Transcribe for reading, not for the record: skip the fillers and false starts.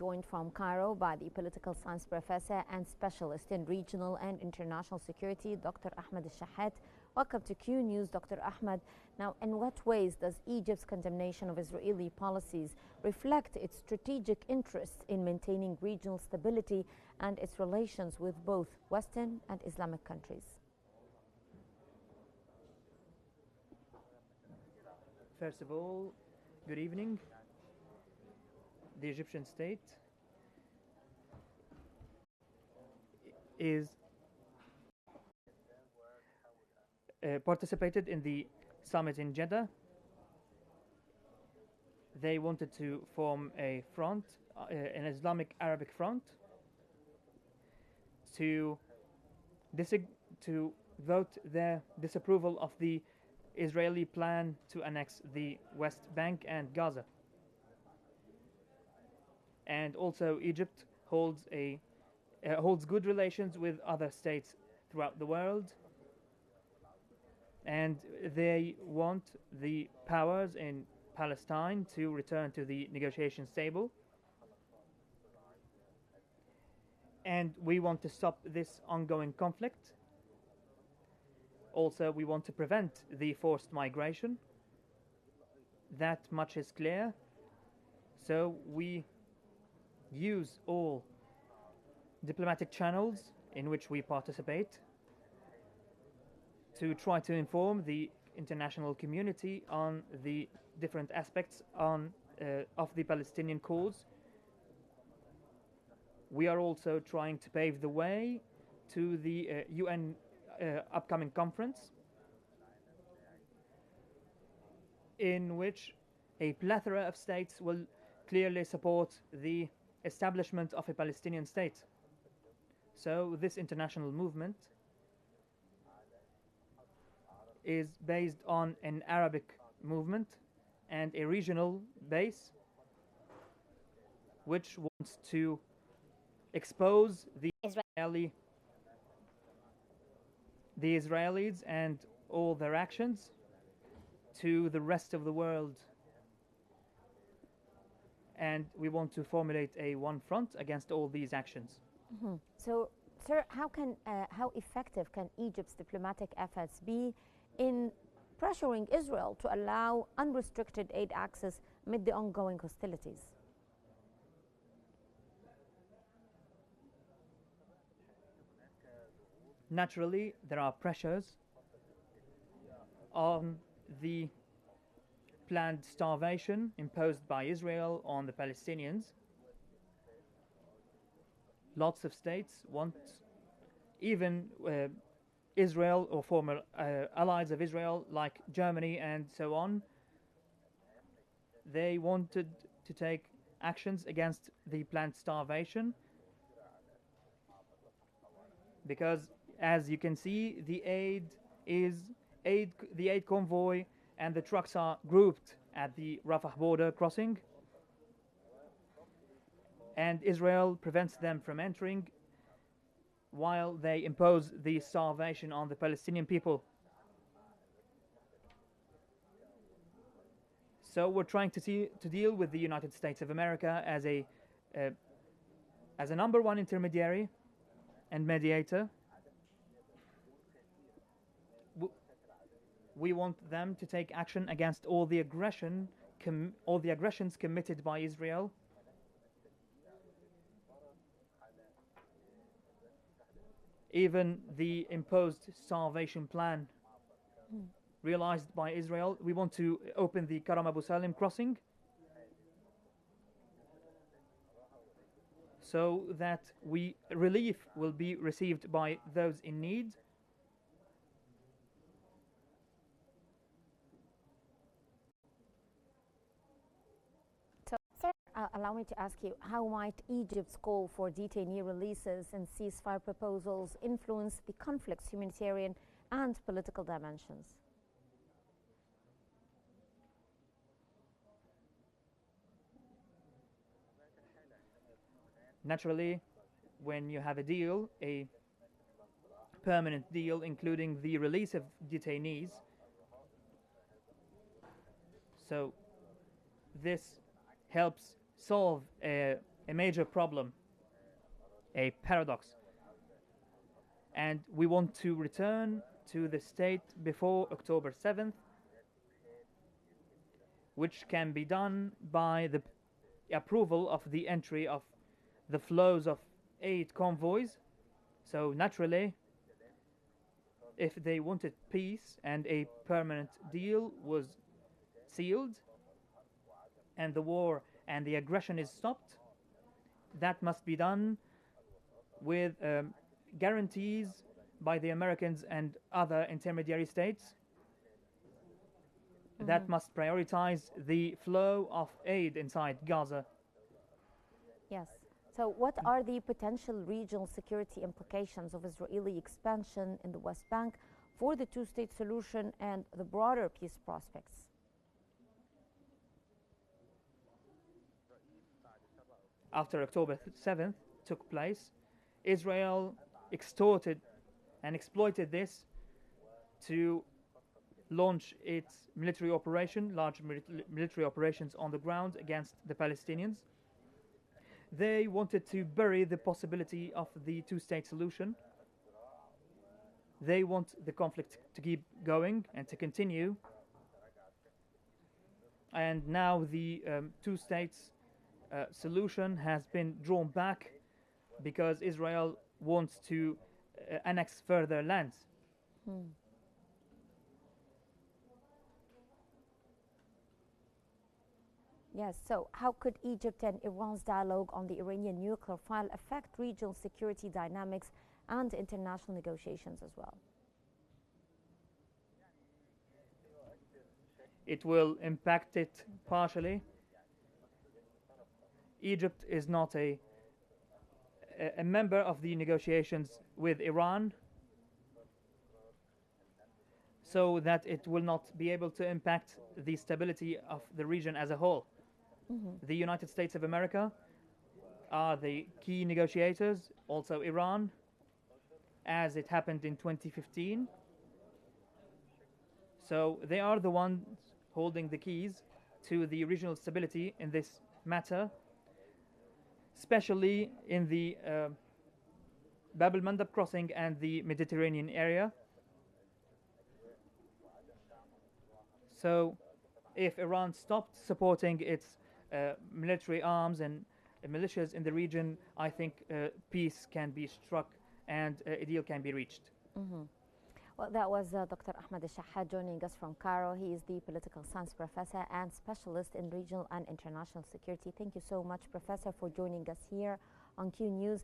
joined from Cairo by the political science professor and specialist in regional and international security, Dr. Ahmed El-Shahat. Welcome to Qnews, Dr. Ahmed. Now, in what ways does Egypt's condemnation of Israeli policies reflect its strategic interests in maintaining regional stability and its relations with both Western and Islamic countries? First of all, good evening. The Egyptian state is participated in the summit in Jeddah. They wanted to form a front, an Islamic Arabic front, to vote their disapproval of the Israeli plan to annex the West Bank and Gaza. And also Egypt holds good relations with other states throughout the world, and they want the powers in Palestine to return to the negotiations table. And we want to stop this ongoing conflict. Also, we want to prevent the forced migration. That much is clear. So we use all diplomatic channels in which we participate to try to inform the international community on the different aspects of the Palestinian cause. We are also trying to pave the way to the UN upcoming conference, in which a plethora of states will clearly support the establishment of a Palestinian state. So this international movement is based on an Arabic movement and a regional base which wants to expose the Israelis and all their actions to the rest of the world. And we want to formulate a one front against all these actions. Mm-hmm. So, sir, how effective can Egypt's diplomatic efforts be in pressuring Israel to allow unrestricted aid access amid the ongoing hostilities? Naturally, there are pressures on the planned starvation imposed by Israel on the Palestinians. Lots of states want, even Israel or former allies of Israel like Germany and so on, they wanted to take actions against the planned starvation, because as you can see, the aid convoy and the trucks are grouped at the Rafah border crossing, and Israel prevents them from entering while they impose the starvation on the Palestinian people. So we're trying to deal with the United States of America as a number one intermediary and mediator. We want them to take action against all the aggressions committed by Israel. Even the imposed starvation plan realized by Israel. We want to open the Karam Abu Salim crossing so that relief will be received by those in need. Allow me to ask you, how might Egypt's call for detainee releases and ceasefire proposals influence the conflict's humanitarian and political dimensions? Naturally, when you have a deal, a permanent deal including the release of detainees, so this helps solve a major problem, a paradox. And we want to return to the state before October 7th, which can be done by the approval of the entry of the flows of aid convoys. So naturally, if they wanted peace and a permanent deal was sealed and the war and the aggression is stopped, that must be done with guarantees by the Americans and other intermediary states that must prioritize the flow of aid inside Gaza. Yes. So what are the potential regional security implications of Israeli expansion in the West Bank for the two-state solution and the broader peace prospects? After October 7th took place, Israel extorted and exploited this to launch its military operation, large military operations on the ground against the Palestinians. They wanted to bury the possibility of the two-state solution. They want the conflict to keep going and to continue. And now the two states solution has been drawn back because Israel wants to annex further lands. Yes, so how could Egypt and Iran's dialogue on the Iranian nuclear file affect regional security dynamics and international negotiations as well? It will impact it partially. Egypt is not a member of the negotiations with Iran, so that it will not be able to impact the stability of the region as a whole. The United States of America are the key negotiators, also Iran, as it happened in 2015. So they are the ones holding the keys to the regional stability in this matter, especially in the Bab el-Mandab crossing and the Mediterranean area. So if Iran stopped supporting its military arms and militias in the region, I think peace can be struck and a deal can be reached. Well, that was Dr. Ahmed El-Shahat joining us from Cairo. He is the political science professor and specialist in regional and international security. Thank you so much, Professor, for joining us here on Q News.